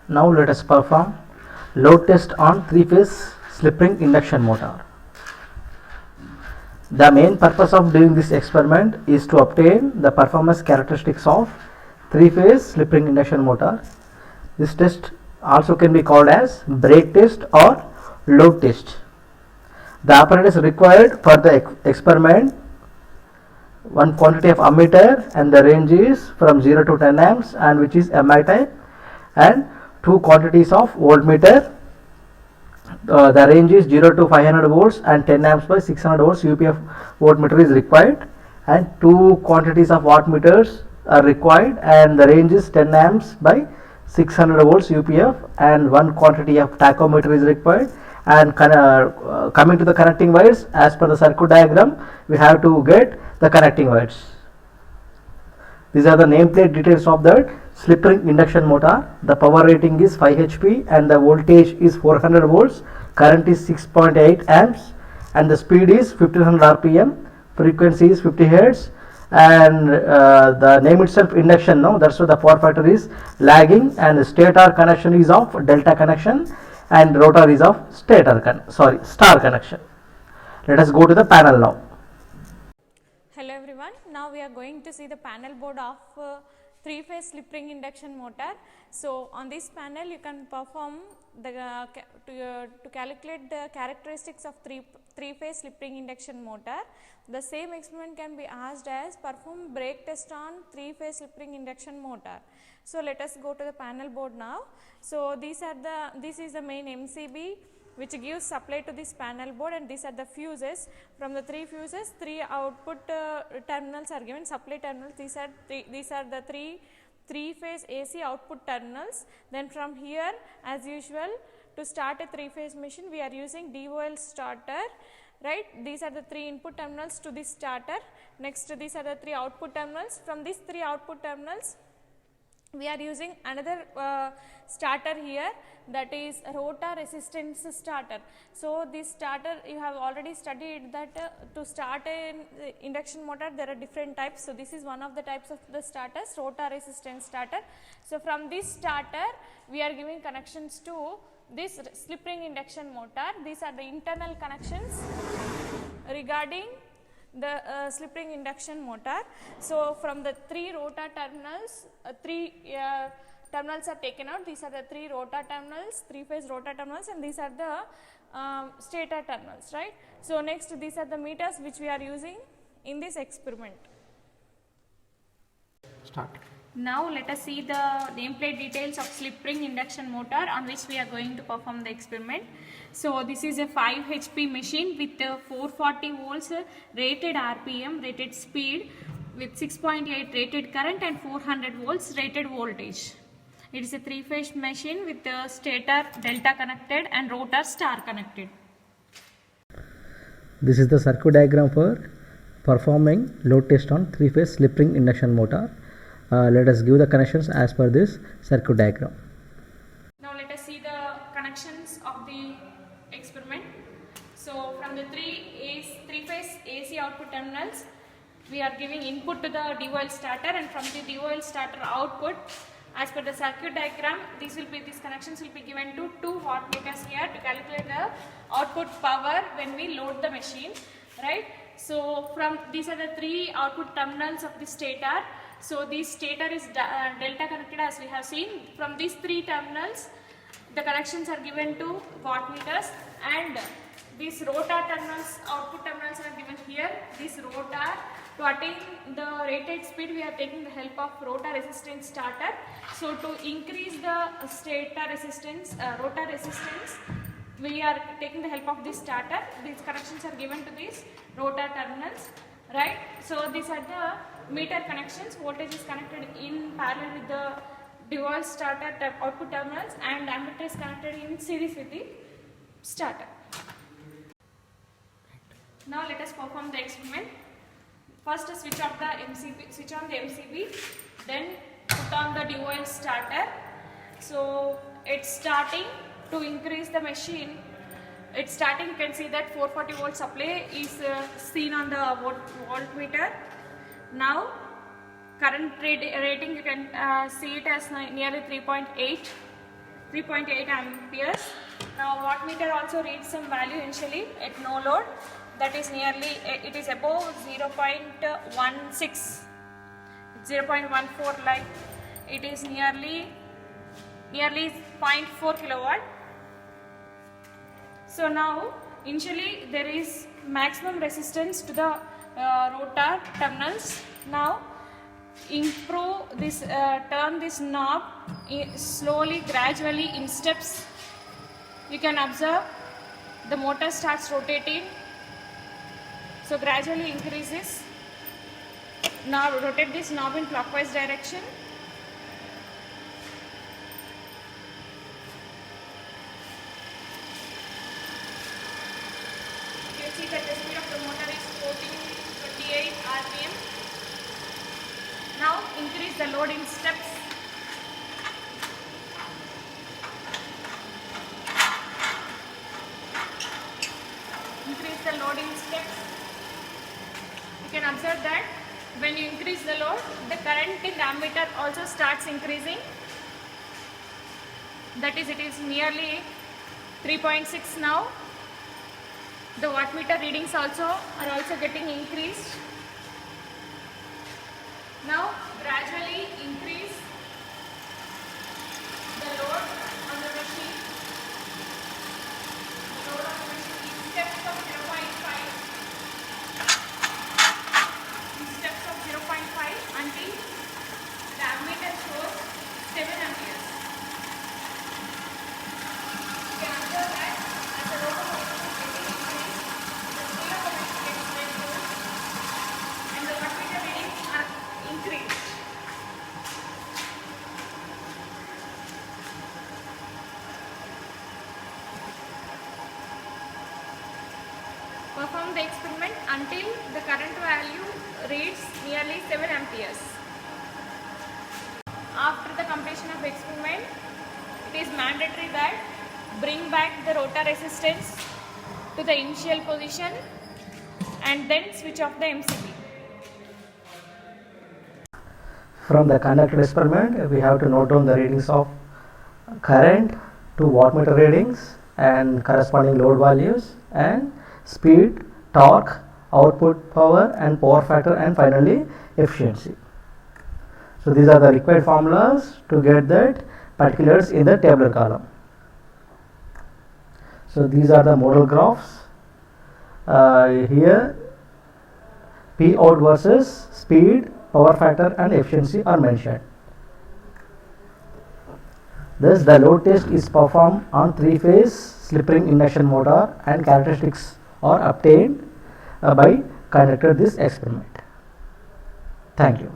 Now let us perform load test on 3-phase slip ring induction motor. The main purpose of doing this experiment is to obtain the performance characteristics of 3-phase slip ring induction motor. This test also can be called as brake test or load test. The apparatus required for the experiment: one quantity of ammeter, and the range is from 0 to 10 amps, and which is MI type, and two quantities of voltmeter. The range is 0 to 500 volts and 10 amps by 600 volts UPF voltmeter is required, and two quantities of wattmeters are required, and the range is 10 amps by 600 volts UPF, and one quantity of tachometer is required. And coming to the connecting wires, as per the circuit diagram, we have to get the connecting wires. These are the nameplate details of that slip ring induction motor. The power rating is 5 HP and the voltage is 400 volts. Current is 6.8 amps and the speed is 1500 RPM. Frequency is 50 Hz, and the name itself induction. No, that's why the power factor is lagging, and the stator connection is of delta connection and rotor is of star connection. Let us go to the panel now. Hello everyone, now we are going to see the panel board of 3-phase slip ring induction motor. So on this panel you can perform the to calculate the characteristics of three-phase slip ring induction motor. The same experiment can be asked as perform brake test on 3-phase slip ring induction motor. So let us go to the panel board now. So this is the main MCB which gives supply to this panel board, and these are the fuses. From the three fuses, three output terminals are given, supply terminals. These are the three-phase AC output terminals. Then from here, as usual, to start a three-phase machine, we are using DOL starter. Right, these are the three input terminals to this starter. Next, these are the three output terminals. From these three output terminals, we are using another starter here, that is rotor resistance starter. So this starter, you have already studied that to start an induction motor there are different types. So this is one of the types of the starters, rotor resistance starter. So from this starter we are giving connections to this slip ring induction motor. These are the internal connections regarding the slip ring induction motor. So from the three rotor terminals, terminals are taken out. These are the three rotor terminals, three-phase rotor terminals, and these are the stator terminals, right. So next, these are the meters which we are using in this experiment. Start. Now let us see the nameplate details of slip ring induction motor on which we are going to perform the experiment. So this is a 5 HP machine with 440 volts rated RPM, rated speed, with 6.8 rated current and 400 volts rated voltage. It is a 3-phase machine with the stator delta connected and rotor star connected. This is the circuit diagram for performing load test on 3-phase slip ring induction motor. Let us give the connections as per this circuit diagram. Now let us see the connections of the experiment. So from the three-phase AC output terminals, we are giving input to the DOL starter, and from the DOL starter output, as per the circuit diagram, these connections will be given to 2 wattmeters here to calculate the output power when we load the machine, right. So from these are the three output terminals of the stator. So this stator is delta connected, as we have seen. From these three terminals, the connections are given to wattmeters, and these rotor terminals, output terminals are given here. This rotor, to attain the rated speed, we are taking the help of rotor resistance starter. So to increase the stator resistance, rotor resistance, we are taking the help of this starter. These connections are given to these rotor terminals, right. So these are the meter connections. Voltage is connected in parallel with the DOL starter output terminals, and ammeter is connected in series with the starter. Now let us perform the experiment. First switch on the MCB, then put on the DOL starter. So it's starting. To increase the machine, it's starting. You can see that 440 volt supply is seen on the voltmeter. Now current rating, you can see it as nearly 3.8 3.8 amperes. Now wattmeter also reads some value initially at no load, that is nearly, it is above 0.16, 0.14, like it is nearly 0.4 kilowatt. So now initially there is maximum resistance to the rotor terminals. Now improve this, turn this knob slowly, gradually, in steps. You can observe the motor starts rotating, so gradually increases. Now rotate this knob in clockwise direction. You can see that the speed of the motor is 1428 rpm. Now increase the load in steps. Increase the load in steps. You can observe that when you increase the load, the current in the ammeter also starts increasing. That is, it is nearly 3.6 now. The wattmeter readings are also getting increased. Now gradually increase the load on the machine. The load on the machine in steps of 0.5. In steps of 0.5 until the ammeter shows 7 amperes. You can observe that as the load of the machine is getting increased, the speed of the machine gets reduced and the wattmeter readings are increased. Perform the experiment until the current value reads nearly 7 amperes. After the completion of the experiment, it is mandatory that bring back the rotor resistance to the initial position and then switch off the MCB. From the conducted experiment, we have to note down the readings of current to wattmeter readings and corresponding load values, and speed, torque, output power and power factor, and finally efficiency. So these are the required formulas to get that particulars in the tabular column. So these are the model graphs. Here P out versus speed, power factor and efficiency are mentioned. Thus the load test is performed on 3-phase slip ring induction motor and characteristics are obtained by conducting this experiment. Thank you.